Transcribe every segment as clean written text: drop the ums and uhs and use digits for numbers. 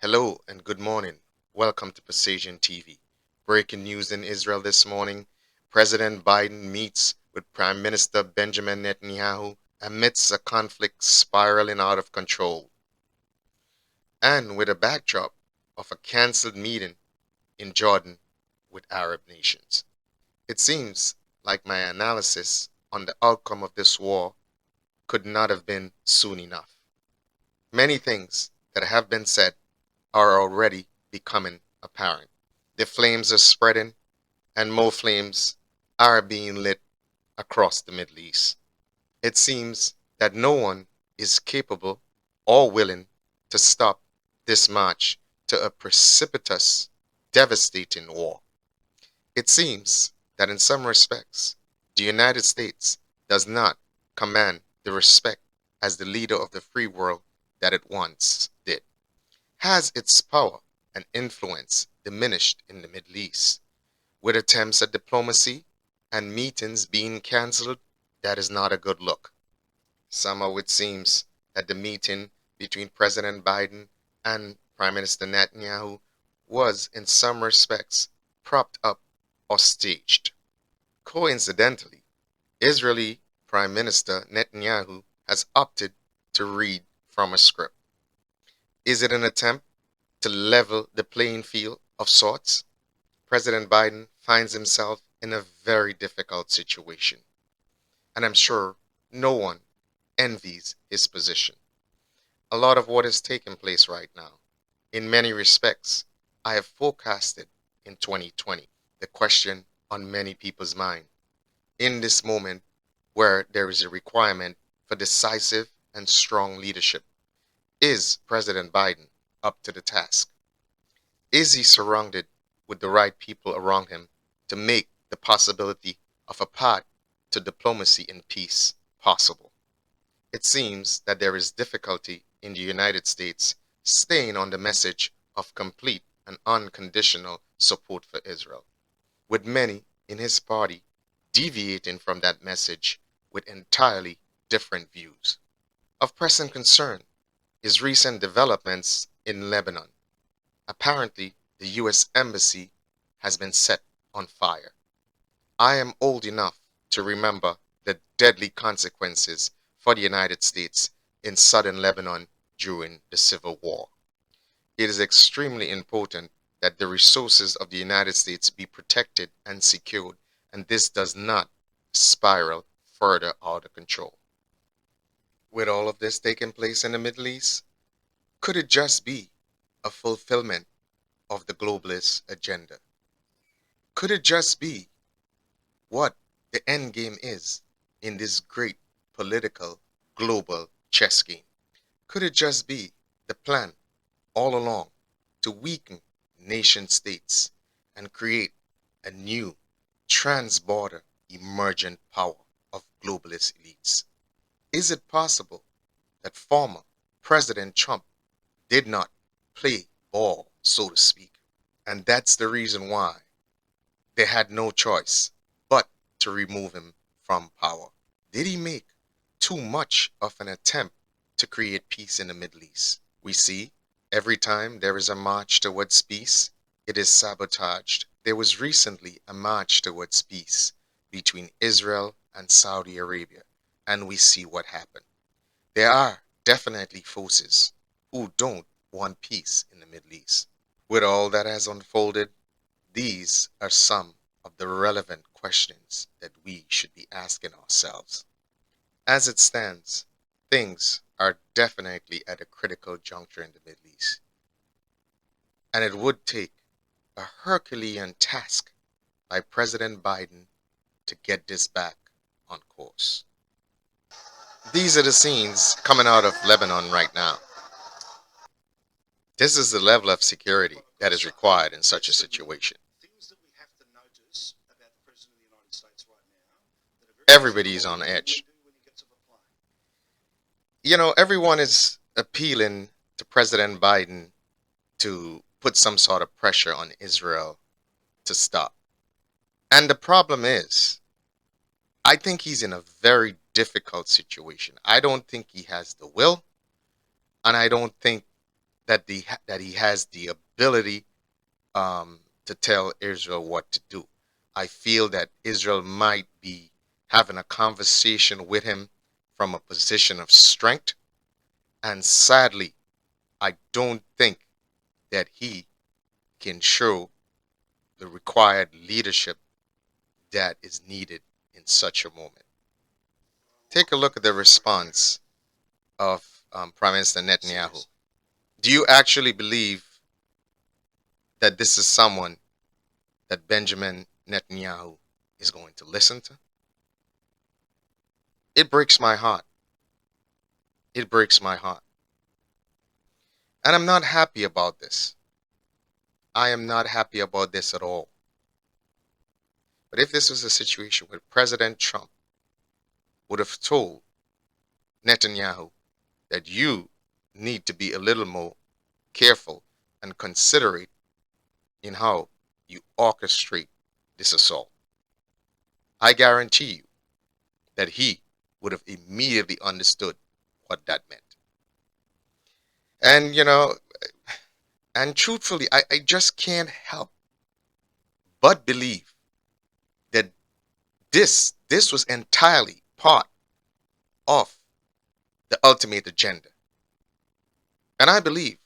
Hello and good morning. Welcome to Precision TV. Breaking news in Israel this morning. President Biden meets with Prime Minister Benjamin Netanyahu amidst a conflict spiraling out of control and with a backdrop of a cancelled meeting in Jordan with Arab nations. It seems like my analysis on the outcome of this war could not have been soon enough. Many things that have been said are already becoming apparent. The flames are spreading, and more flames are being lit across the Middle East. It seems that no one is capable or willing to stop this march to a precipitous, devastating war. It seems that in some respects, the United States does not command the respect as the leader of the free world that it once did. Has its power and influence diminished in the Middle East, with attempts at diplomacy and meetings being cancelled? That is not a good look. Somehow it seems that the meeting between President Biden and Prime Minister Netanyahu was, in some respects, propped up or staged. Coincidentally, Israeli Prime Minister Netanyahu has opted to read from a script. Is it an attempt to level the playing field of sorts? President Biden finds himself in a very difficult situation, and I'm sure no one envies his position. A lot of what is taking place right now, in many respects, I have forecasted in 2020. The question on many people's mind in this moment where there is a requirement for decisive and strong leadership. Is President Biden up to the task? Is he surrounded with the right people around him to make the possibility of a path to diplomacy and peace possible? It seems that there is difficulty in the United States staying on the message of complete and unconditional support for Israel, with many in his party deviating from that message with entirely different views. Of pressing concern is recent developments in Lebanon. Apparently, the U.S. Embassy has been set on fire. I am old enough to remember the deadly consequences for the United States in southern Lebanon during the Civil War. It is extremely important that the resources of the United States be protected and secured, and this does not spiral further out of control. With all of this taking place in the Middle East, could it just be a fulfillment of the globalist agenda? Could it just be what the end game is in this great political global chess game? Could it just be the plan all along to weaken nation states and create a new trans-border emergent power of globalist elites? Is it possible that former President Trump did not play ball, so to speak, and that's the reason why they had no choice but to remove him from power? Did he make too much of an attempt to create peace in the Middle East? We see every time there is a march towards peace, it is sabotaged. There was recently a march towards peace between Israel and Saudi Arabia, and we see what happened. There are definitely forces who don't want peace in the Middle East. With all that has unfolded, these are some of the relevant questions that we should be asking ourselves. As it stands, things are definitely at a critical juncture in the Middle East, and it would take a Herculean task by President Biden to get this back on course. These are the scenes coming out of Lebanon right now. This is the level of security that is required in such a situation. Everybody is on edge. Everyone is appealing to President Biden to put some sort of pressure on Israel to stop. And the problem is, I think he's in a very difficult situation. I don't think he has the will, and I don't think that he has the ability to tell Israel what to do. I feel that Israel might be having a conversation with him from a position of strength, and sadly, I don't think that he can show the required leadership that is needed in such a moment. Take a look at the response of Prime Minister Netanyahu. Do you actually believe that this is someone that Benjamin Netanyahu is going to listen to? It breaks my heart. It breaks my heart. And I'm not happy about this. I am not happy about this at all. But if this was a situation where President Trump would have told Netanyahu that you need to be a little more careful and considerate in how you orchestrate this assault, I guarantee you that he would have immediately understood what that meant. And, and truthfully, I just can't help but believe that this was entirely part of the ultimate agenda. And I believe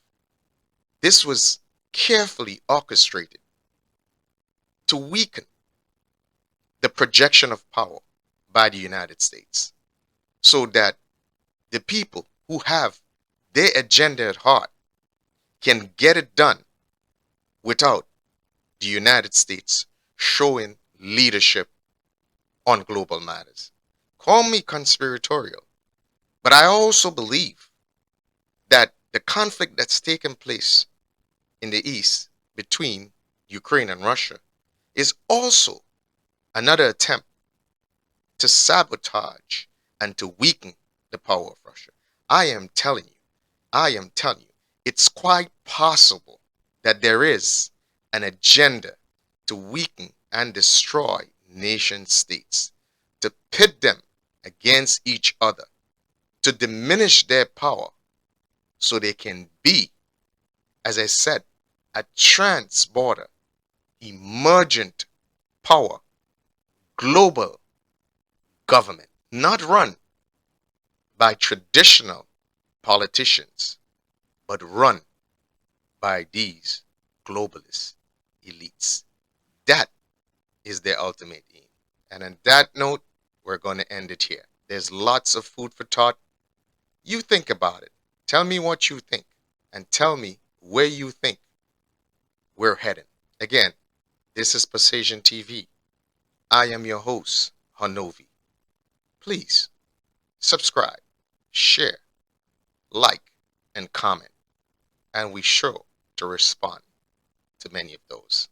this was carefully orchestrated to weaken the projection of power by the United States so that the people who have their agenda at heart can get it done without the United States showing leadership on global matters. Call me conspiratorial, but I also believe that the conflict that's taken place in the East between Ukraine and Russia is also another attempt to sabotage and to weaken the power of Russia. I am telling you, it's quite possible that there is an agenda to weaken and destroy nation states, to pit them against each other, to diminish their power so they can be, as I said, a trans-border, emergent power, global government, not run by traditional politicians, but run by these globalist elites. That is their ultimate aim. And on that note, we're going to end it here. There's lots of food for thought. You think about it. Tell me what you think. And tell me where you think we're heading. Again, this is Precision TV. I am your host, Hanovi. Please subscribe, share, like, and comment. And we sure to respond to many of those.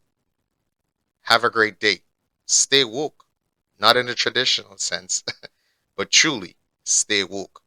Have a great day. Stay woke, not in the traditional sense, but truly stay woke.